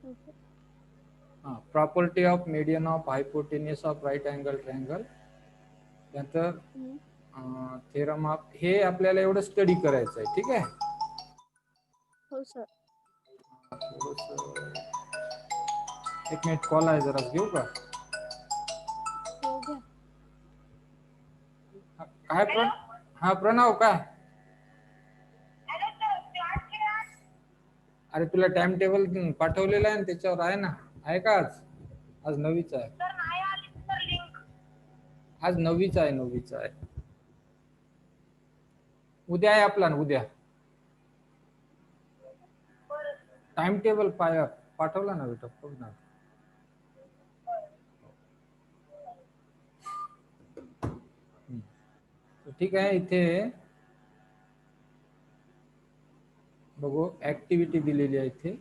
Okay. Property of median of hypotenuse of right angle triangle, त्यानंतर hmm. Theorem of, हे आपल्याला एवढं study करायचं आहे. ठीक आहे. हो सर. एक मिनिट, कॉल आहे, जरा घेऊ का? हो घ्या. काय हा प्रणव काय? अरे तुला टाइम टेबल पाठवलेलं आहे, त्याच्यावर आहे ना, आहे का? आज आज 9वीच आहे. आज 9वीच आहे, 9वीच आहे. उद्या आहे आपला, उद्या टाइम टेबल पाठवला ना बेटा, बघ ना. ठीक आहे. इथे बघू, ऍक्टिव्हिटी दिलेली आहे इथे.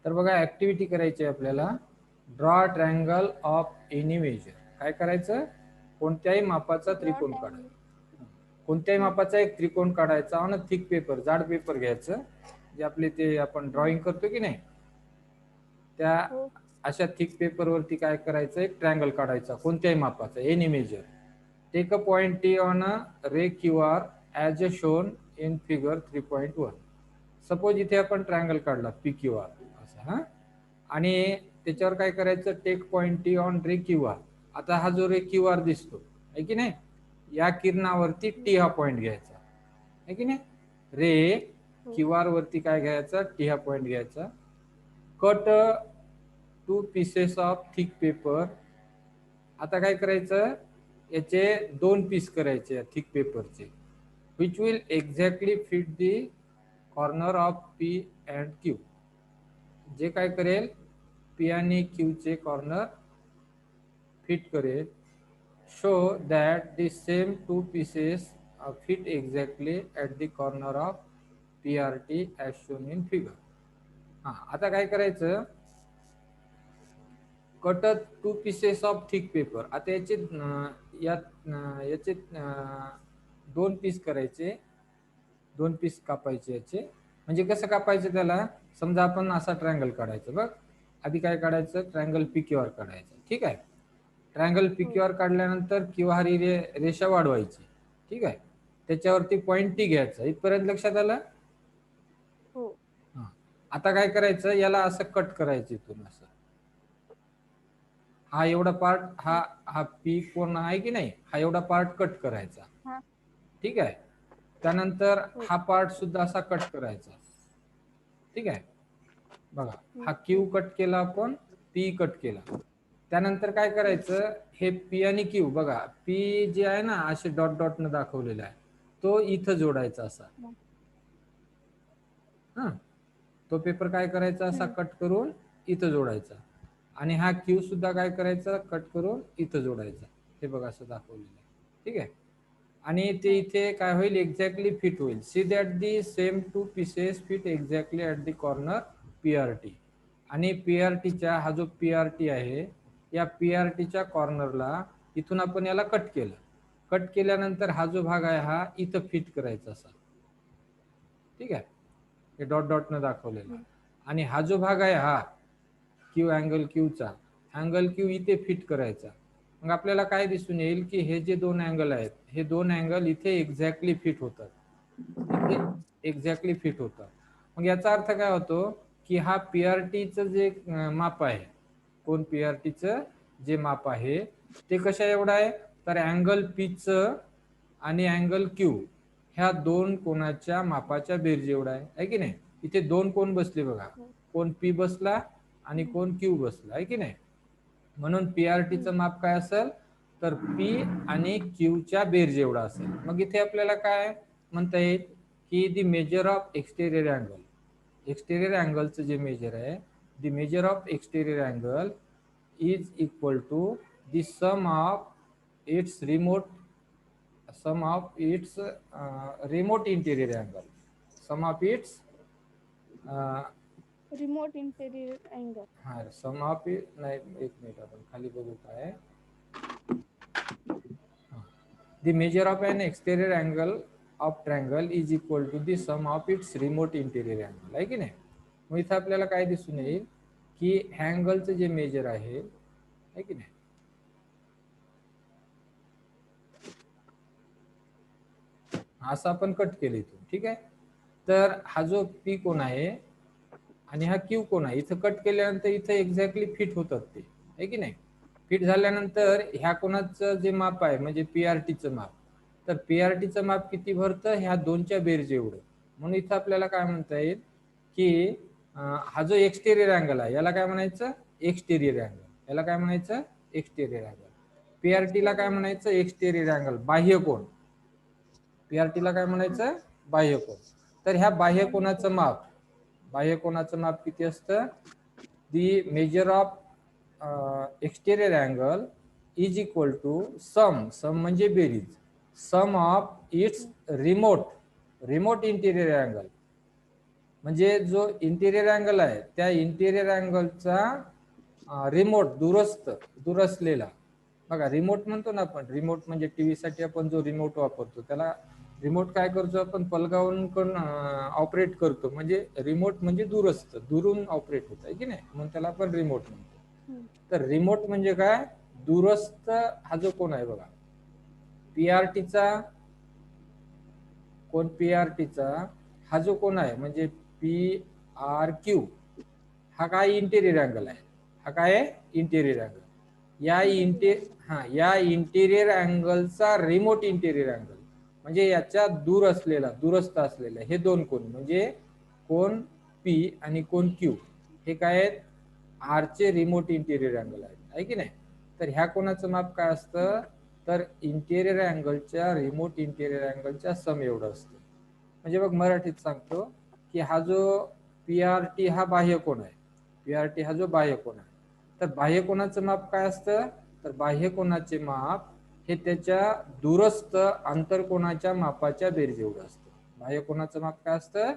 तर बघा, ऍक्टिव्हिटी करायची आहे आपल्याला. Draw triangle of any measure. काय करायचं? कोणत्याही मापाचा ड्रॉ त्रिकोण ट्रायंगल. काढायचा. कोणत्याही मापाचा एक त्रिकोण काढायचा आणि थिक पेपर, जाड पेपर घ्यायचं, जे आपले ते आपण ड्रॉइंग करतो की नाही, त्या हो. अशा थिक पेपर वरती काय करायचं, एक ट्रायंगल काढायचा कोणत्याही मापाचा, any measure. Take a point T on a ray Q R as a shown in figure 3.1. Suppose इथे आपण ट्रायंगल काढला पी क्यू आर असा, हा, आणि त्याच्यावर काय करायचं, take point T on ray Q R. आता हा जो रे क्यू आर दिसतो आहे की नाही, या किरणावरती टी हा पॉइंट घ्यायचा आहे की नाही. रे हो. क्यू आर वरती काय घ्यायचा, टी हा पॉइंट घ्यायचा. Cut 2 pieces of thick paper. आता काय करायचं, याचे 2 पीस करायचे थिक पेपरचे, which will exactly fit the corner of P and Q. जे काय करेल, पी आणि क्यू चे कॉर्नर फिट करेल. Show that the same 2 pieces fit exactly at the corner of P R T as shown in figure. हा, आता काय करायचं, cut 2 pieces of thick paper. आता याचे याचे 2 पीस करायचे, 2 पीस कापायचे याचे. म्हणजे कसं कापायचं त्याला, समजा आपण असा ट्रायंगल काढायचं. बघ, आधी काय काढायचं, ट्रायंगल पी क्यू आर काढायचं. ठीक आहे. ट्रायंगल पी हो. क्यू आर काढल्यानंतर किंवारी रेषा वाढवायची. ठीक आहे. त्याच्यावरती पॉइंट टी घ्यायचा. इथपर्यंत लक्षात आलं? हो. आता काय करायचं, याला असं कट करायचं इथून असं. हा एवढा पार्ट, हा हा पी कोण आहे की नाही, हा एवढा पार्ट कट करायचा. हा. ठीक आहे. त्यानंतर हो. हा पार्ट सुद्धा असा कट करायचा. ठीक आहे. बघा, हा क्यू कट केला आपण, पी कट केला. त्यानंतर काय करायचं, हे पी आणि क्यू बघा, पी जे आहे ना असे डॉट डॉट न दाखवलेला आहे, तो इथं जोडायचा असा. हा, तो पेपर काय करायचा, असा कट करून इथं जोडायचा. आणि हा क्यू सुद्धा काय करायचा, कट करून इथं जोडायचा. हे बघा असं दाखवलेलं आहे. ठीक आहे. आणि ते इथे काय होईल, एक्झॅक्टली फिट होईल. See that the same 2 pieces fit exactly at the corner P R T. आणि पी आर टीच्या, हा जो पी आर टी आहे, या पी आर टीच्या कॉर्नरला इथून आपण याला कट केलं. कट केल्यानंतर हा जो भाग आहे हा इथं फिट करायचा असा. ठीक आहे. हे डॉट डॉट न दाखवलेला. आणि हा जो भाग आहे हा क्यू, अँगल क्यूचा, अँगल क्यू इथे फिट करायचा. मग आपल्याला काय दिसून येईल की हे जे 2 अँगल आहेत, हे 2 अँगल इथे एक्झॅक्टली फिट होतात. इथे एक्झॅक्टली फिट होतात. मग याचा अर्थ काय होतो, की हा पीआरटीचं जे माप आहे, कोण पीआरटीचं जे माप आहे ते कशा एवढं आहे, तर अँगल पीचं आणि अँगल क्यू ह्या 2 कोणाच्या मापाच्या बेरजे एवढा आहे की नाही. इथे 2 कोण बसले बघा, कोण पी बसला आणि कोण क्यू बसला, आहे की नाही. म्हणून पीआरटीचं माप काय असेल, तर पी आणि क्यूच्या बेरजे एवढा असेल. मग इथे आपल्याला काय म्हणता येईल, की the measure of exterior angle, exterior अँगलचं जे मेजर आहे, the measure of exterior angle is equal to the sum of its remote remote interior angle. Sum of its remote interior angle. हा सम ऑफ नाही, एक मिनिट आपण खाली बघू काय. The measure of an exterior angle of triangle is equal to the sum of its remote interior angle. आहे की नाही. मग इथं आपल्याला काय दिसून येईल की अँगलचं जे मेजर आहे की नाही, असं आपण कट केलं इथून. ठीक आहे. तर हा जो पी कोण आहे आणि हा क्यू कोण आहे, इथं कट केल्यानंतर इथं एक्झॅक्टली फिट होतात ते, आहे की नाही. फिट झाल्यानंतर ह्या कोणाचं जे माप आहे म्हणजे पीआरटीचं माप, तर पीआरटीचं माप किती भरतं, ह्या दोनच्या बेरजे एवढं. म्हणून इथं आपल्याला काय म्हणता येईल की हा जो एक्सटेरियर अँगल आहे याला काय म्हणायचं, एक्सटेरियर अँगल. याला काय म्हणायचं, एक्सटेरियर अँगल. पीआरटीला काय म्हणायचं, एक्सटेरियर अँगल, बाह्य कोण. पीआरटीला काय म्हणायचं, बाह्य कोण. तर ह्या बाह्य कोणाचं माप, बाह्य कोणाचं माप किती असतं, the measure of exterior angle is equal to sum म्हणजे बेरीज, sum of its remote interior angle. म्हणजे जो इंटिरियर अँगल आहे त्या इंटिरियर अँगलचा रिमोट दुरसलेला. बघा रिमोट म्हणतो ना आपण, रिमोट म्हणजे टीव्ही साठी आपण जो रिमोट वापरतो त्याला रिमोट काय करतो आपण, पलगावून ऑपरेट करतो. म्हणजे रिमोट म्हणजे दुरून ऑपरेट होत आहे की नाही, म्हणून त्याला आपण रिमोट म्हणतो. तर रिमोट म्हणजे काय, दूरस्थ हा जो कोण आहे बघा, पीआरटीचा कोण, पीआरटीचा हा जो कोण आहे म्हणजे पी आर क्यू, हा काय इंटेरियर अँगल आहे. हा काय आहे, इंटेरियर अँगल. या इंटेरियर अँगलचा रिमोट इंटेरियर अँगल म्हणजे याच्या दूरस्थ असलेला हे दोन कोण म्हणजे कोण पी आणि कोण क्यू, हे काय आहेत, आरचे रिमोट इंटेरियर अँगल आहेत, आहे की नाही. तर ह्या कोणाचं माप काय असतं, तर इंटेरियर अँगलच्या रिमोट इंटेरियर अँगलच्या सम एवढं असतं. म्हणजे बघ मराठीत सांगतो की हा जो पीआरटी हा बाह्य कोण आहे, पीआरटी हा जो बाह्य कोण आहे, तर बाह्य कोणाचं माप काय असतं, तर बाह्य कोणाचे माप हे त्याच्या दूरस्थ आंतरकोनाच्या मापाच्या बेरीज एवढं असतं. बाह्य कोणाचं माप काय असतं,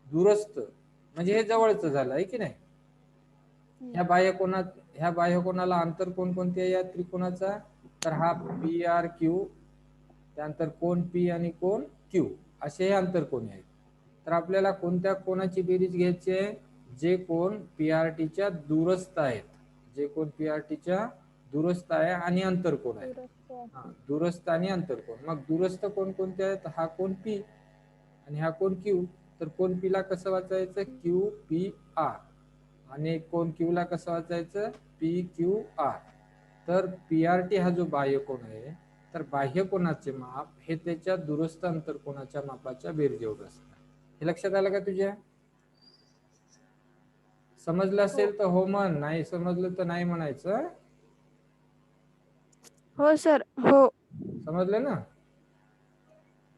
दूरस्थ म्हणजे हे जवळचं झालं, आहे की नाही. ह्या बाह्य कोणाला अंतर कोण कोणते आहे या त्रिकोणाचा, तर हा पी आर क्यू, त्यानंतर कोण पी आणि कोण क्यू, असे हे आंतरकोन आहेत. तर आपल्याला कोणत्या कोणाची बेरीज घ्यायची आहे, जे कोण पीआरटीच्या दूरस्थ आहेत, जे कोण पीआरटीच्या दूरस्थ आहे आणि अंतरकोन आहे. दूरस्थ आणि अंतरकोन. मग दूरस्थ कोण कोणते आहेत, हा कोण पी आणि हा कोण क्यू. तर कोण पी ला कसं वाचायचं, क्यू पी आर, आणि कोण क्यू ला कसं वाचायचं, पी क्यू आर. तर पीआरटी हा जो बाह्य कोण आहे, तर बाह्य कोणाचे माप हे त्याच्या दूरस्थ अंतरकोनाच्या मापाच्या बेरीज एवढं असतं. हे लक्षात आलं का तुझ्या, समजलं असेल तर हो म्हण, नाही समजलं तर नाही म्हणायचं. हो सर, हो. समजलं ना.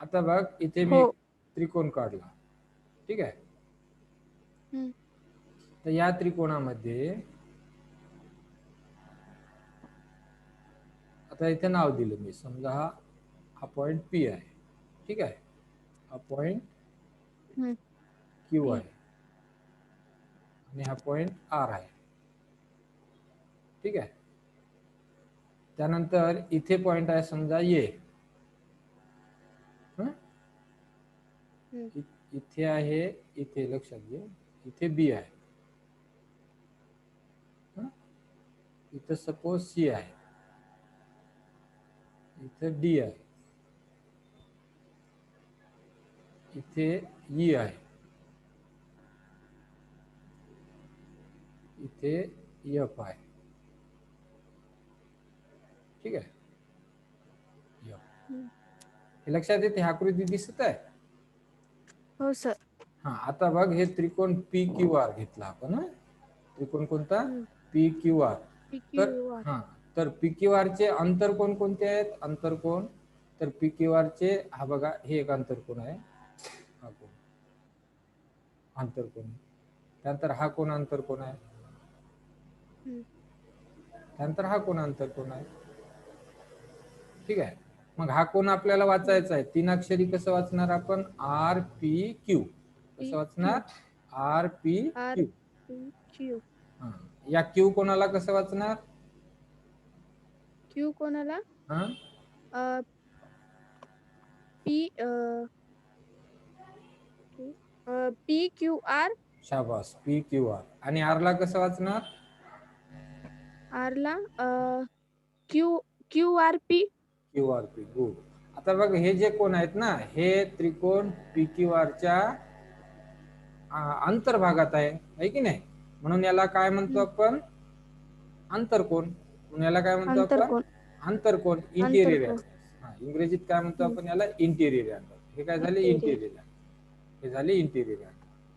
आता बघ इथे मी हो. एक त्रिकोण काढला, ठीक आहे. तर या त्रिकोणामध्ये आता इथे नाव दिलं मी, समजा हा पॉइंट पी आहे, ठीक आहे. हा पॉइंट क्यू आहे आणि हा पॉइंट आर आहे, ठीक आहे. त्यानंतर इथे पॉइंट आहे समजा ये, इथे आहे, इथे लक्षात घे, इथे बी आहे, इथं सपोज सी आहे, इथे डी आहे, इथे ई आहे, इथे एफ आहे, ठीक आहे. हे लक्षात येते, आकृती दिसत आहे. हो सर. हा आता बघ हे त्रिकोण पी क्यू आर घेतला आपण, त्रिकोण कोणता, पी क्यू आर. तर तर पी क्यू आर चे अंतरकोन कोणते आहेत, अंतरकोन, तर पी क्यू आर चे हा बघा हे एक अंतरकोन आहे, हा कोण अंतरकोन. त्यानंतर हा कोण अंतरकोन आहे, त्यानंतर हा कोण आंतरकोन आहे. ठीक आहे. मग हा कोण आपल्याला वाचायचा आहे. 3 अक्षरी कसं वाचणार आपण? RPQ. कसं वाचणार? RPQ. क्यू. या क्यू कोणाला कसं वाचणार? क्यू कोणाला? P PQR. शाबास, PQR. आणि आर ला कसं वाचणार? आर ला QRP. QRP. गुड. आता बघ, हे जे कोण आहेत ना, हे त्रिकोण PQRच्या अंतर्भागात आहे की नाही? म्हणून याला काय म्हणतो आपण? आंतरकोन. म्हणून याला काय म्हणतो आपण? आंतरकोन. आंतरकोन, इंटिरियर अँगल. इंग्रजीत काय म्हणतो आपण याला? Interior angle. हे काय झाले? इंटिरियर. हे झाले इंटिरियर अँगल.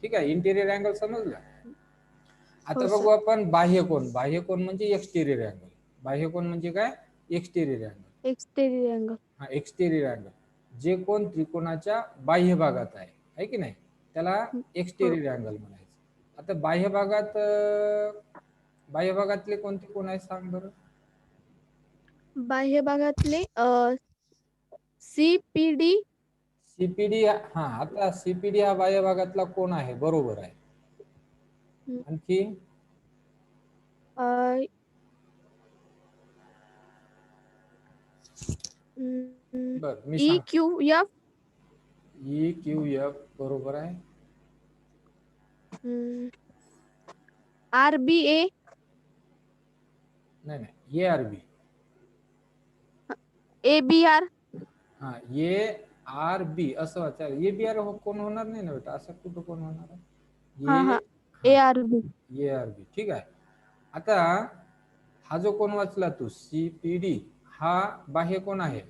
ठीक आहे. इंटिरियर अँगल समजलं. आता बघू आपण बाह्यकोन. बाह्यकोन म्हणजे एक्सटेरियर अँगल. बाह्यकोन म्हणजे काय? Exterior angle. Exterior angle. हा, एक्सटेरियर अँगल. जे कोण त्रिकोणाच्या बाह्य भागात आहे की नाही, त्याला एक्सटेरियर अँगल म्हणायचं. आता बाह्य भागातले कोणते कोण आहे सांग बरं? बाह्य भागातले CPD. CPD. हा, आता CPD हा बाह्य भागातला कोण आहे, बरोबर आहे. आणखी बर, मी सांग. EQF. EQF बरोबर आहे. RBA. नाही, ARB. ABR. हा, ARB असं वाचाल. ABR कोण होणार नाही ना बेटा, असं कुठं कोण होणार आहे? ARB. ARB. ठीक आहे. आता हा जो कोण वाचला तू, CPD, हा बाह्य कोण आहे.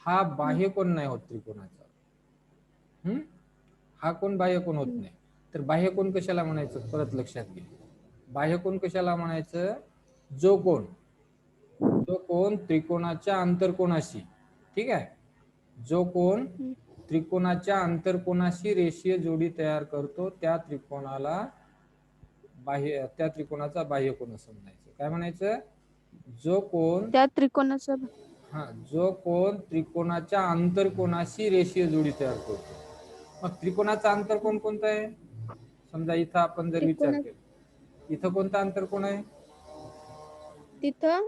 हा बाह्य कोण नाही होत त्रिकोणाचा. हा कोण बाह्य कोण होत नाही. तर बाह्य कोण कशाला म्हणायचं, परत लक्षात घे. बाह्य कोण कशाला म्हणायचं? जो कोण त्रिकोणाच्या आंतरकोनाशी, ठीक आहे, जो कोण त्रिकोणाच्या आंतरकोनाशी रेषीय जोडी तयार करतो, त्या त्रिकोणाचा बाह्य कोन असं म्हणायचं. काय म्हणायचं? जो कोण त्रिकोणाच्या आंतरकोनाशी रेषीय जोडी तयार करतो. मग त्रिकोणाचा आंतरकोन कोणता आहे? समजा इथं आपण जर विचार केला, इथं कोणता आंतरकोन आहे? तिथं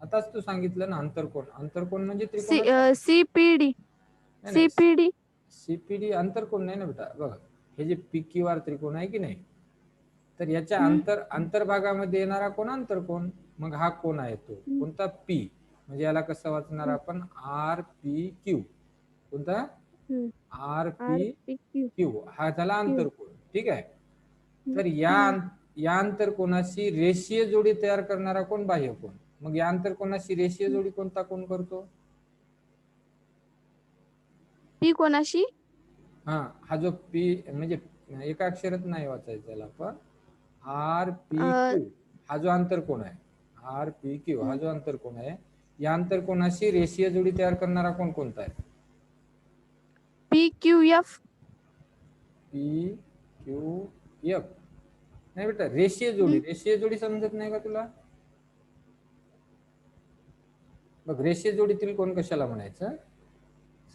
आताच तू सांगितलं ना, आंतरकोन. आंतरकोन म्हणजे CPD आंतरकोन नाही ना बेटा. बघा, हे जे PQR त्रिकोण आहे की नाही, तर याच्या अंतर्भागामध्ये येणारा कोण आंतरकोन. मग हा कोण आहे तो कोणता? P. म्हणजे याला कसं वाचणार आपण? RPQ. कोणता? RPQ. हा झाला आंतरकोन. ठीक आहे. तर या आंतरकोनाशी रेषीय जोडी तयार करणारा कोण? बाह्यकोन. मग या आंतरकोनाशी रेषीय जोडी कोणता कोण करतो? P कोणाशी? हा जो P म्हणजे एका अक्षरात नाही वाचायचं त्याला आपण. RPQ हा जो आंतरकोन आहे, RPQ हा जो आंतरकोन आहे, या आंतरकोनाशी रेषीय जोडी तयार करणारा कोण कोणता आहे? PQF. PQF नाही बेटा, रेषीय जोडी. रेषीय जोडी समजत नाही का तुला? बघ, रेषीय जोडीतील कोण कशाला म्हणायचं?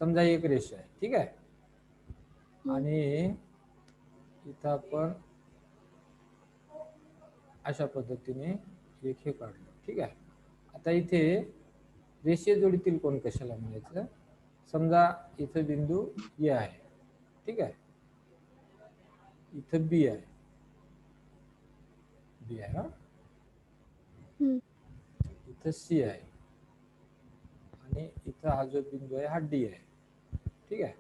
समजा एक रेषा आहे, ठीक आहे, आणि इथं आपण अशा पद्धतीने एक हे काढलं. ठीक आहे. आता इथे रेषीय जोडीतील कोण कशाला म्हणायचं? समजा इथं बिंदू A आहे, ठीक आहे, इथं B आहे, इथं C आहे, आणि इथं हा जो बिंदू आहे हा D आहे. ठीक आहे.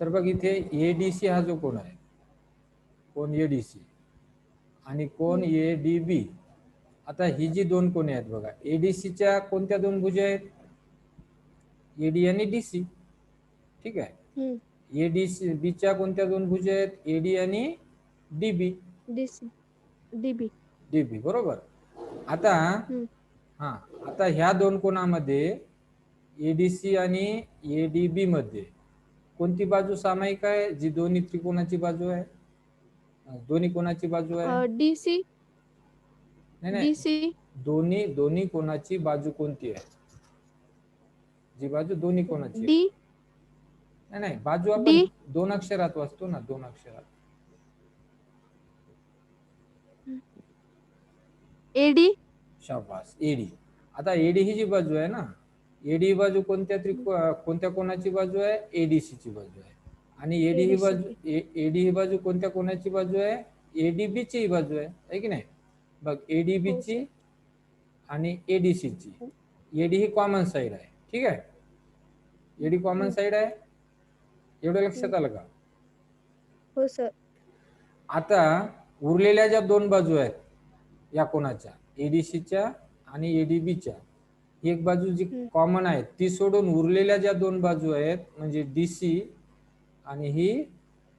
तर बघ, इथे ADC हा जो कोण आहे, कोण ADC, आणि कोण ADB. आता ही जी दोन कोणी आहेत बघा, ADCच्या कोणत्या दोन भुजा आहेत? AD आणि DC. ठीक आहे. ADB च्या कोणत्या दोन भुजा आहेत? AD आणि DB. DB बरोबर. आता आता ह्या दोन कोणामध्ये, ADC आणि ADB मध्ये कोणती बाजू सामायिक आहे, जी दोन्ही त्रिकोणाची बाजू आहे, दोन्ही कोणाची बाजू आहे? DC नाही नाही, DC दोन्ही दोन्ही कोणाची बाजू कोणती आहे, जी बाजू दोन्ही कोणाची आहे? D नाही नाही, बाजू आपण D दोन अक्षरात वाचतो ना, दोन अक्षरात. AD शाबास, एडी. आता एडी ही जी बाजू आहे ना, एडी ही बाजू कोणत्या कोणाची बाजू आहे? एडीसी ची बाजू आहे. आणि एडी ही बाजू एडी ही बाजू कोणत्या कोणाची बाजू आहे? एडीबी ची बाजू आहे की नाही? बघ, एडीबी ची आणि एडीसी ची. एडी ही कॉमन साइड आहे, ठीक आहे? एडी कॉमन साइड आहे, एवढं लक्षात आलं का? हो सर. आता उरलेल्या ज्या दोन बाजू आहेत या कोणाच्या, एडीसीच्या आणि एडीबीच्या, ही एक बाजू जी कॉमन आहे ती सोडून उरलेल्या ज्या दोन बाजू आहेत म्हणजे डीसी आणि ही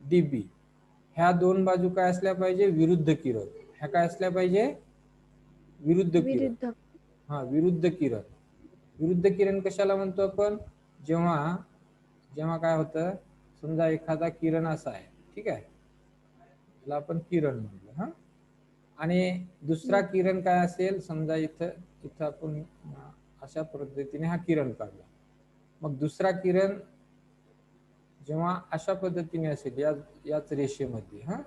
डीबी, ह्या दोन बाजू काय असल्या पाहिजे? विरुद्ध किरण. ह्या काय असल्या पाहिजे? विरुद्ध किरण. हा, विरुद्ध किरण. विरुद्ध किरण कशाला म्हणतो आपण? जेव्हा जेव्हा काय होतं, समजा एखादा किरण असा आहे, ठीक आहे, त्याला आपण किरण म्हणतो. हा, आणि दुसरा किरण काय असेल, समजा इथं आपण अशा पद्धतीने हा किरण काढला. मग दुसरा किरण जेव्हा अशा पद्धतीने असेल याच रेषेमध्ये, हा,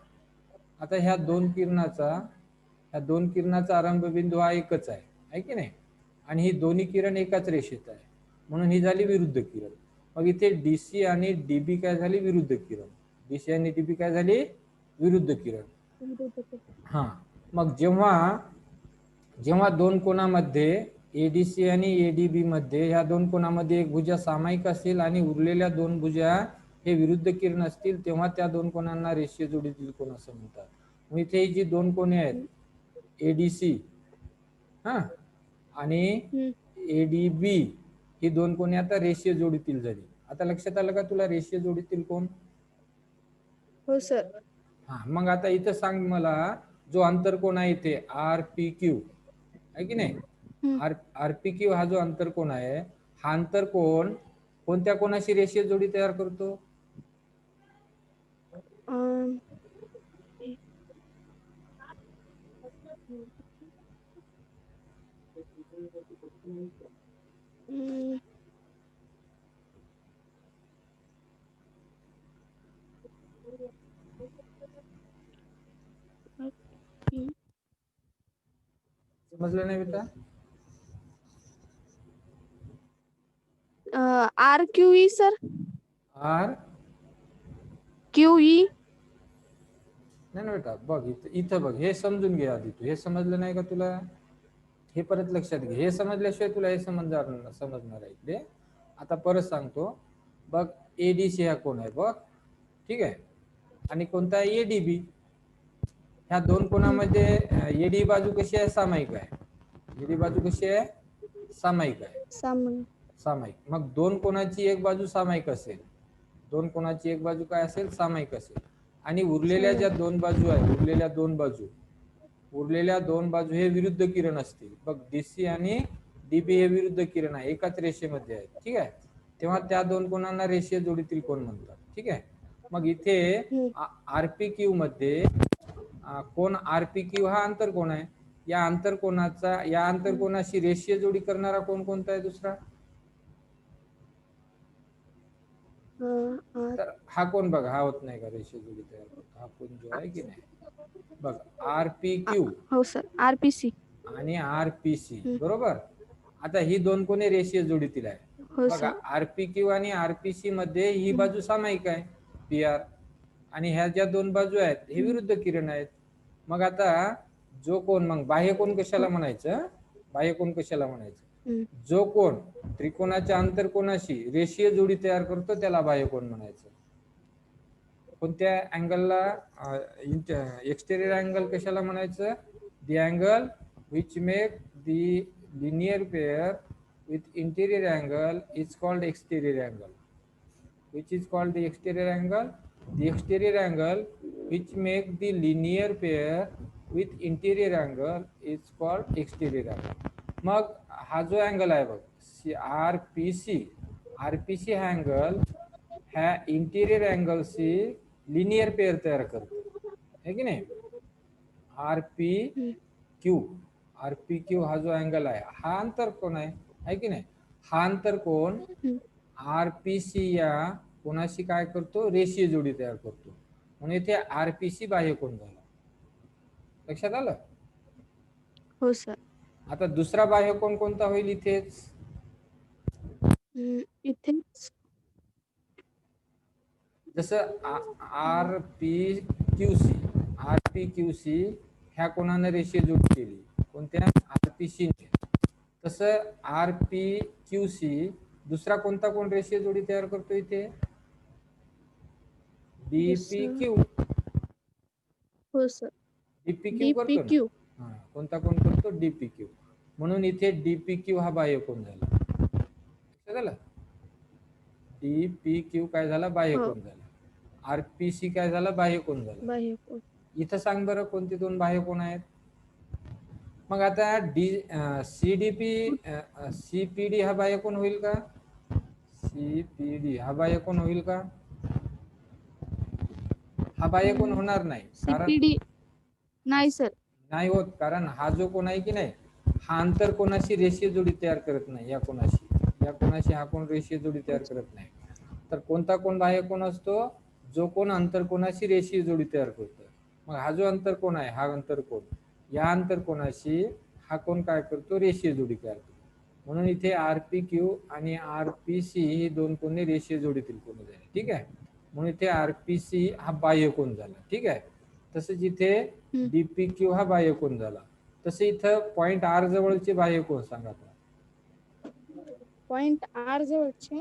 आता ह्या दोन किरणाचा आरंभबिंदू हा एकच आहे की नाही? आणि ही दोन्ही किरण एकाच रेषेत आहे, म्हणून ही झाली विरुद्ध किरण. मग इथे डीसी आणि डीबी काय झाली? विरुद्ध किरण. डीसी आणि डीबी काय झाली? विरुद्ध किरण. हा, मग जेव्हा दोन कोणामध्ये एडीसी आणि एडीबी मध्ये, ह्या दोन कोणामध्ये एक भुजा सामायिक असेल आणि उरलेल्या दोन भुजा हे विरुद्ध किरण असतील, तेव्हा त्या दोन कोणांना रेषीय जोडीतील कोण असं म्हणतात. मग इथे जी दोन कोणे आहेत, एडीसी हा आणि एडीबी, ही दोन कोणी आता रेषीय जोडीतील झाली. आता लक्षात आलं का तुला रेषीय जोडीतील कोण? हो सर. हा, मग आता इथं सांग मला, जो आंतरकोन आहे इथे आरपीक्यू आहे की नाही, आरपीक्यू हा जो आंतरकोन आहे, हा आंतरकोन कोणत्या कोणाशी रेषीय जोडी तयार करतो? समजलं नाही बेटा? RQE sir. R QE. नाही ना बेटा, बघ इथं बघ, हे समजून घे आधी. तू हे समजलं नाही का तुला? हे परत लक्षात घे. हे समजल्याशिवाय तुला हे समजणार आहे इकडे. आता परत सांगतो बघ, एडीसी हा कोण आहे बघ, ठीक आहे, आणि कोणता आहे? एडीबी. ह्या दोन कोणामध्ये एडी बाजू कशी आहे? सामायिक आहे. एडी बाजू कशी आहे? सामायिक आहे. सामायिक. मग दोन कोणाची एक बाजू सामायिक असेल, दोन कोणाची एक बाजू काय असेल? सामायिक असेल. आणि उरलेल्या ज्या दोन बाजू आहेत, उरलेल्या दोन बाजू हे विरुद्ध किरण असतील. बघ, डीसी आणि डीबी हे विरुद्ध किरण आहे, एकाच रेषेमध्ये आहेत, ठीक आहे? तेव्हा त्या दोन कोणांना रेषीय जोडीतील कोण म्हणतात, ठीक आहे? मग इथे आरपीक्यू मध्ये कोण? आरपीक्यू हा आंतरकोन आहे. या आंतरकोनाशी रेषीय जोडी करणारा कोण कोणता आहे दुसरा? तर हा कोण बघा, हा होत नाही का रेषीय जोडी तयार करतो? हा कोण जो आहे की नाही, बघ, आरपीक्यू. हो सर. RPC आणि आरपीसी, बरोबर. आता ही दोन कोणी रेषीय जोडीतील आहे. बघा, आरपीक्यू आणि आरपीसी मध्ये ही बाजू सामायिक आहे, पीआर, आणि ह्या ज्या दोन बाजू आहेत हे विरुद्ध किरण आहेत. मग आता जो कोण, मग बाह्य कोण कशाला म्हणायचं? बाह्य कोण कशाला म्हणायचं? जो कोण त्रिकोणाच्या आंतरकोनाशी रेषीय जोडी तयार करतो त्याला बाह्य कोण म्हणायचं. कोणत्या अँगलला? एक्सटेरियर अँगल कशाला म्हणायचं? The angle which make the linear pair with interior angle is called exterior angle. Which is called the exterior angle? The exterior angle which make the linear pair with interior angle is called exterior angle. मग हा जो angle आहे बघ, RPC, हा angle ह्या interior अँगल्सची linear pair तयार करतो, आहे की नाही. R P Q, R P Q हा जो अँगल आहे हा आंतरकोन आहे की नाही. हा आंतरकोन आर पी सी या कोणाशी काय करतो, रेषीय जोडी तयार करतो, म्हणून इथे आर पी सी बाह्यकोन झाला. लक्षात आलं. हो सर. आता दुसरा बाह्यकोन कोणता होईल इथेच. इथेच जसं R P Q C, R P Q C ह्या कोणाने रेषीय जोडी केली, कोणत्या, आर पी सी ने. तसं आर पी क्यू सी दुसरा कोणता कोण रेषीय जोडी तयार करतो इथे, डी पी क्यू. हो सर. डीपी क्यू करतो ना. DPQ. कोणता कोण करतो, डीपी क्यू. म्हणून इथे डीपी क्यू हा बाह्यकोन झाला. झालं. डीपी क्यू काय झाला, बाह्यकोन झाला. आरपीसी काय झाला, बाह्यकोन झाला. बाह्यकोन. इथं सांग बरं कोणते दोन बाह्यकोन आहेत. मग आता सीडीपी सीपीडी हा बाह्यकोन होईल का, सीपीडी हा बाह्यकोन होईल का. हा बाह्यकोन होणार नाही. कारण सीपीडी नाही सर. नाही होत, कारण हा जो कोण आहे की नाही हा आंतर कोणाशी रेषीय जोडी तयार करत नाही. या कोणाशी हा कोण रेषीय जोडी तयार करत नाही. तर कोणता कोण बाह्यकोन असतो, जो कोण अंतरकोनाशी रेषीय जोडी तयार करतो. मग हा जो अंतरकोन आहे, हा अंतरकोन, या अंतरकोनाशी हा कोण काय करतो, रेषीय जोडी तयार करतो. म्हणून इथे आरपी क्यू आणि आरपीसी ही दोन कोणी रेषीय जोडीतील कोण झाले. ठीक आहे. म्हणून इथे आरपीसी हा बाह्यकोन झाला. ठीक आहे. तसंच इथे डीपी क्यू हा बाह्यकोन झाला. तसे इथं पॉइंट आर जवळचे बाह्यकोन सांगा. पॉइंट आर जवळचे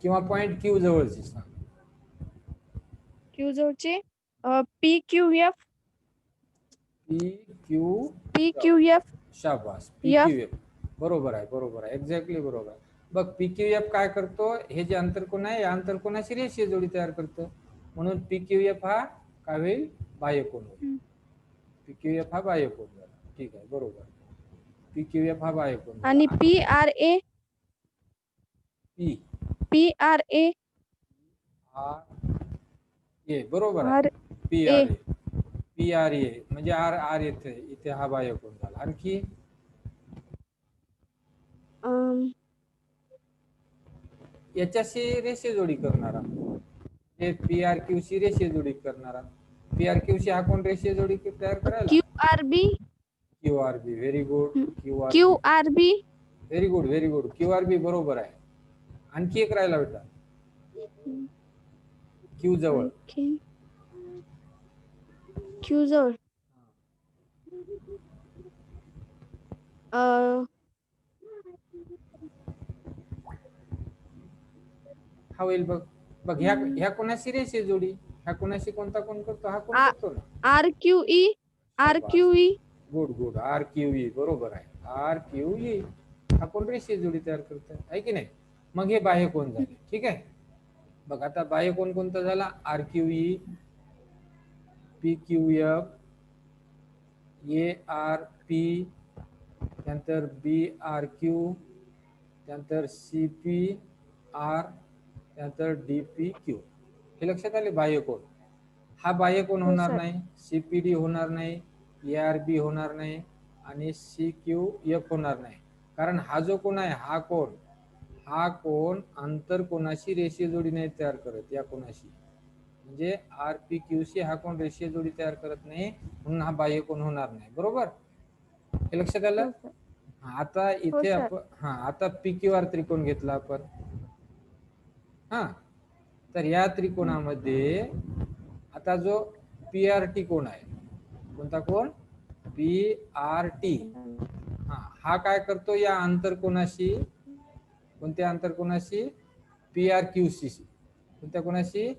किंवा पॉइंट क्यू जवळचे सांग. क्यू जवळचे P Q F. P Q F. शाबास, पी क्यू एफ. बरोबर आहे, एक्झॅक्टली बरोबर आहे. बघ पी क्यू एफ काय करतो, हे जे अंतरकोन आहे या अंतरकोनाशी रेषीय जोडी तयार करतो. म्हणून पी क्यू एफ हा काय होईल, बाह्यकोन होईल. पी क्यू एफ हा बाह्यकोन झाला. ठीक आहे, बरोबर. पी क्यू एफ हा बाह्यकोन. आणि P R A, P R A बरोबर आहे. P R A, P R A म्हणजे आर आर येथे, इथे हा बाह्यकोन झाला. आणखी याच्याशी रेषीय जोडी करणारा, हे पी आर क्यू शी रेषीय जोडी करणारा. पी आर क्यू शी हा कोण रेषीय जोडी तयार करायला, Q R B. Q R B, very good. Q R B, very good, very good. Q R B बरोबर आहे. आणखी एक राहिला बेटा, क्यू जवळ. क्यू जवळ हा होईल. बघ बघ, ह्या कोणाशी रेषीय जोडी, ह्या कोणाशी कोणता कोण करतो, हा कोण करतो ना, R Q E. R Q E. Good good, R Q E बरोबर आहे. आर क्यू ई हा कोण रेषीय जोडी तयार करतो, आहे की नाही. मग हे बाह्यकोन झाले. ठीक आहे. बघ आता बाह्यकोन कोणता झाला, R Q E, P Q F, A R P, त्यानंतर बी आर क्यू, त्यानंतर सी पी आर, त्यानंतर डी पी क्यू. हे लक्षात आले बाह्यकोन. हा बाह्यकोन होणार नाही, सीपीडी होणार नाही, ए आर बी होणार नाही आणि सी क्यू एफ होणार नाही. कारण हा जो कोण आहे, हा कोण अंतरकोनाशी रेषीय जोडी नाही तयार करत. या कोणाशी म्हणजे आर पी क्यू सी हा कोण रेषीय जोडी तयार करत नाही, म्हणून हा बाह्यकोन होणार नाही. बरोबर, हे लक्षात आलं. आता इथे आपण आता पी क्यू आर त्रिकोण घेतला आपण. तर या त्रिकोणामध्ये आता जो पी आर टी कोण आहे, कोणता कोण, पी आर टी, हा काय करतो, या आंतरकोनाशी, कोणत्या आंतरकोनाशी, पी आर क्यू सी, कोणत्या कोणाशी,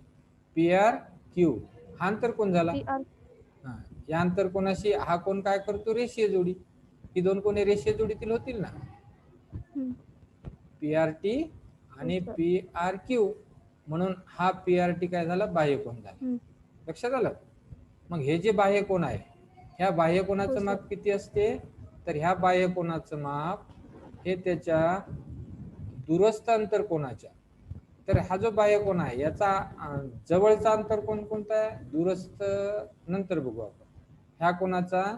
पी आर क्यू. हा आंतरकोन झाला. या आंतरकोनाशी हा कोण काय करतो, रेषीय जोडी. ही दोन कोणी रेषीय जोडीतील होतील ना, पी आर टी आणि पी आर क्यू. म्हणून हा पीआरटी काय झाला, बाह्यकोन झाला. हम्म. लक्षात आलं. मग हे जे बाह्यकोन आहे, ह्या हो बाह्यकोनाचं सर. माप किती असते, तर ह्या बाह्यकोनाचं माप हे त्याच्या दूरस्थ अंतर कोणाच्या, तर हा जो बाह्यकोन आहे याचा जवळचा अंतर कोण कोणता आहे, दूरस्थ नंतर बघू आपण. ह्या कोणाचा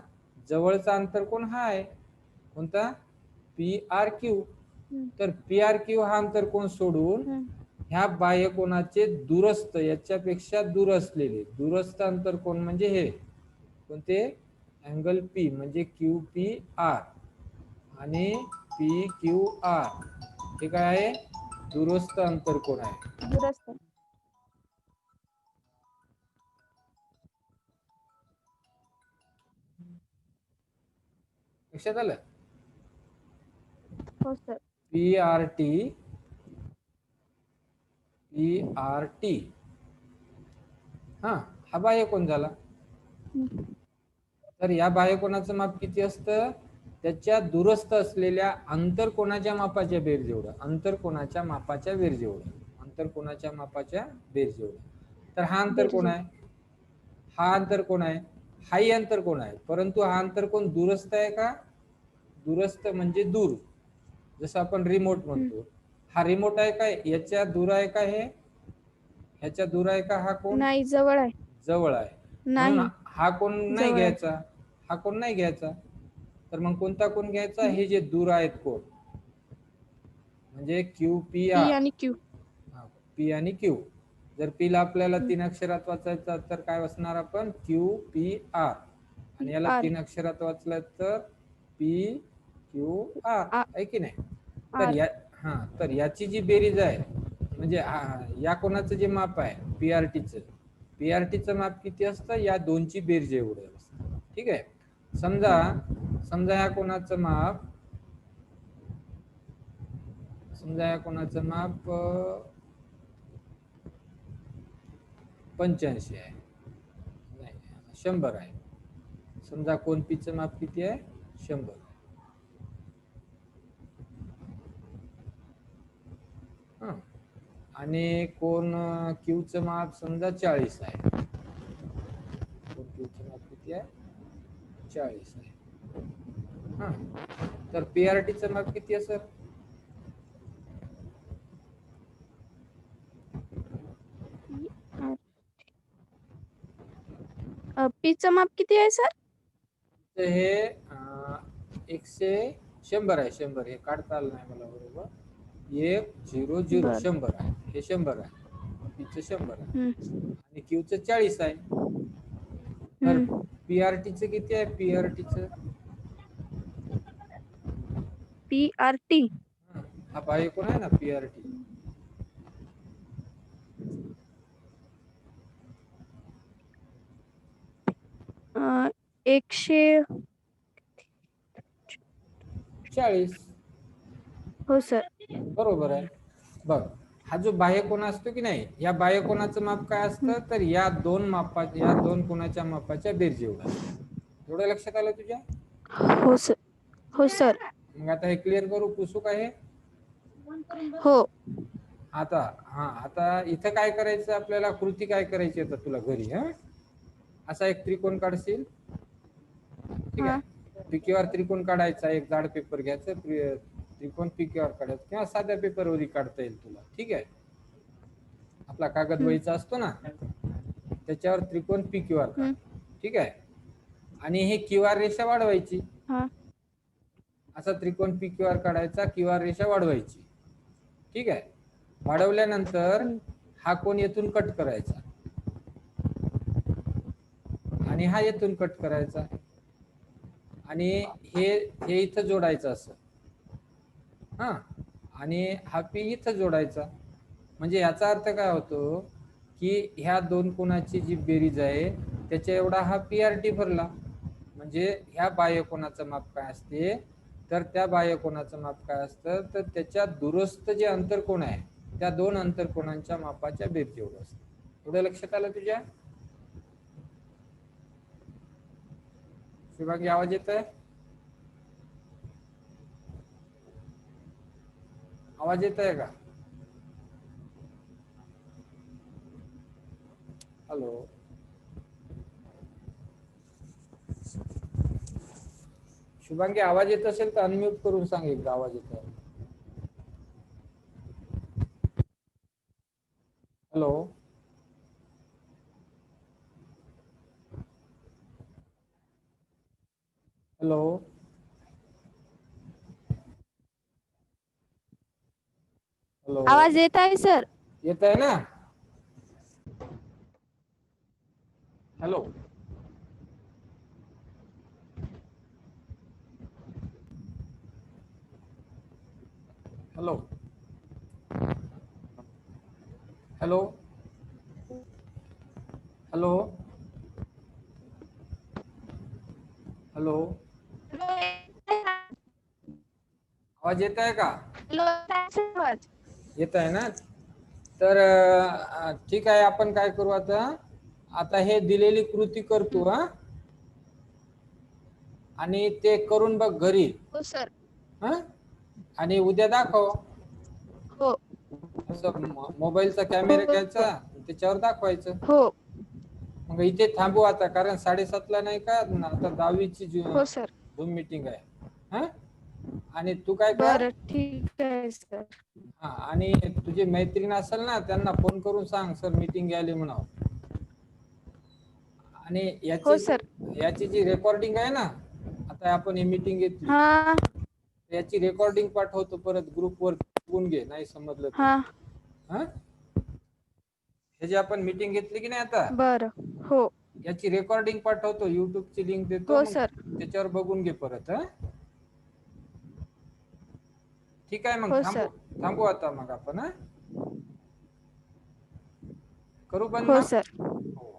जवळचा अंतर कोण हा आहे, कोणता, पी आर क्यू. हम्म. तर पी आर क्यू हा अंतर कोण सोडून हम्म. ह्या बाह्यकोनाचे दूरस्थ, याच्यापेक्षा दूर असलेले दूरस्थ अंतर कोण म्हणजे हे कोणते, अँगल पी म्हणजे क्यू पी आर आणि पी क्यू आर, हे काय आहे, दूरस्थ अंतर कोण आहे. दुरस्त. लक्षात आलं. हो sir. P R T, P R T, हा बाह्यकोन झाला. हम्म. तर या बाह्यकोनाचं माप किती असतं, त्याच्या दूरस्थ असलेल्या अंतर कोणाच्या मापाच्या बेर जेवढं, अंतर कोणाच्या मापाच्या बेर जेवढं, अंतर कोणाच्या मापाच्या बेर जेवढं. तर हा अंतर कोण आहे, हा अंतर कोण आहे, हाही अंतर कोण आहे, परंतु हा अंतर कोण दूरस्थ आहे का, दूरस्थ म्हणजे दूर, जसं आपण रिमोट म्हणतो. हा रिमोट आहे काय, याच्या दूर आहे का, हे ह्याच्या दूर आहे का, हा कोण नाही, जवळ आहे. जवळ आहे. म्हणून नाही, हा कोण नाही जवळ आहे. घ्यायचा, हा कोण नाही घ्यायचा. तर मग कोणता कोण घ्यायचा, हम्म. हे जे दूर आहेत कोण, म्हणजे क्यू पी पी आर, आणि क्यू. पी आणि क्यू. जर पी ला आपल्याला 3 अक्षरात वाचायचं तर काय वाचणार आपण, क्यू पी आर, आणि याला आर. 3 अक्षरात वाचलं तर पी क्यू आर, आहे की नाही. तर आर. या तर याची जी बेरीज आहे, म्हणजे या कोणाचं जे माप आहे पीआरटीचं, पीआरटीचं माप किती असतं, या दोनची बेरीज एवढं असतं. ठीक आहे. समजा समजा या कोणाचं माप, समजा या कोणाचं माप 85 आहे, नाही 100 आहे. समजा कोण पीचं माप किती आहे, 100. आणि कोण क्यूचं माप समजा 40 आहे, कोण क्यूचं माप किती आहे, 40 आहे. तर पीआरटीचं माप किती आहे सर, पीचं माप किती आहे सर, तर हे 100 आहे, 100 हे काढता आलं नाही मला बरोबर, 100 बर. 100 आहे, हे 100 आहे, पीचं 100 आहे हम्म. आणि क्यूचं 40 आहे. तर हम्म. पीआरटीचं किती आहे, पीआरटीचं पी आर टी, हा बाह्य कोण आहे ना पीआरटी, अं, 140. हो सर. बरोबर आहे. बघ, हा जो बाह्य कोन असतो की नाही, या बाह्य कोनाचं माप काय असतं, तर या दोन कोणाच्या मापाच्या बेरजे एवढं असतं. एवढं लक्षात आलं तुझ्या. हो सर. हो सर. मग आता हे क्लिअर करू, पुसू का हे. हो. आता इथं काय करायचं आपल्याला, कृती काय करायची आता तुला घरी. असा एक त्रिकोण काढशील, ठीक आहे. पीक्यूआर त्रिकोण काढायचा, एक जाड पेपर घ्यायचं, त्रिकोण पीक्यूआर काढायचं, किंवा साध्या पेपरवरही काढता येईल तुला. ठीक आहे. आपला कागद वहीचा असतो ना, त्याच्यावर त्रिकोण पीक्यूआर काढ. ठीक आहे. आणि हे क्यूआर रेषा वाढवायची, असा त्रिकोण पीक्यूआर काढायचा, क्यूआर रेषा वाढवायची. ठीक आहे. वाढवल्यानंतर हा कोण येथून कट करायचा आणि हा येथून कट करायचा आणि हे इथं जोडायचं असं. आणि हा पी इथं जोडायचा. म्हणजे याचा अर्थ काय होतो की ह्या दोन कोणाची जी बेरीज आहे त्याच्या एवढा हा पीआरटी भरला. म्हणजे ह्या बाह्य कोणाचं माप काय असते, तर त्या बाह्य कोणाचं माप काय असतं, तर त्याच्या दूरस्थ जे अंतर कोण आहे त्या दोन अंतर कोणांच्या मापाच्या बेरीज एवढं असतं. एवढं लक्षात आलं तुझ्या. शिवाजी आवाज येत आहे, आवाज येत आहे का. हॅलो. शुभांगी आवाज येत असेल तर अनम्यूट करून सांग एकदा आवाज येतो. हॅलो. हॅलो. हॅलो. आवाज येत आहे सर. येत आहे ना. Hello. Hello. Hello. Hello. Hello. आवाज येत आहे का? येत आहे ना. तर ठीक आहे, आपण काय करू आता. आता हे दिलेली कृती करतो हा, आणि ते करून बघ घरी. हो सर. हा, आणि उद्या दाखव. हो असं मोबाईलचा कॅमेरा हो घ्यायचा, त्याच्यावर दाखवायचं. हो मग इथे थांबू आता, कारण 7:30ला नाही का आता 10वीची हो सर. झूम मीटिंग आहे. हा, आणि तू काय कर. बरं ठीक आहे सर. हा, आणि तुझी मैत्रीण असेल ना, त्यांना फोन करून सांग सर मीटिंग घ्यायली म्हणावं. आणि हो सर. याची जी रेकॉर्डिंग आहे ना, आता आपण ही मीटिंग घेतली, हा याची रेकॉर्डिंग पाठवतो परत ग्रुपवर, बघून घे नाही समजलं तर. हा हा, हे जे आपण मीटिंग घेतली की नाही आता, बरं. हो याची रेकॉर्डिंग पाठवतो, युट्यूबची लिंक देतो, हो मग सर. त्याच्यावर बघून घे परत. हा, ठीक आहे, मग हो थांबू सर. थांबू आता मग आपण. हा, करू बंद हो मग. सर. हो.